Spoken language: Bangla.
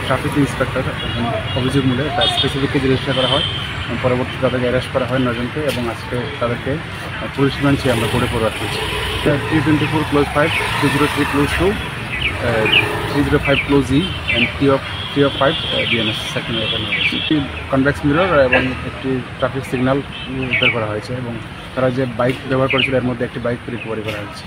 ট্রাফিক ইন্সপেক্টর অভিযোগ মূলে স্পেসিফিক কেস রেজিস্টার করা হয়, পরবর্তী তাদেরকে অ্যারেস্ট করা হয় 9 জনকে, এবং আজকে তাদেরকে পুলিশ রিমান্ড চেয়ে আমরা কোর্টে ফরওয়ার্ড করছি। 324 / 5 303 / 2 305 / E and 305 BNS section convex mirror এবং একটি ট্রাফিক সিগন্যাল উদ্ধার করা হয়েছে, এবং তারা যে বাইক ব্যবহার করেছিল এর মধ্যে একটি বাইক রিকভারি করা হয়েছে।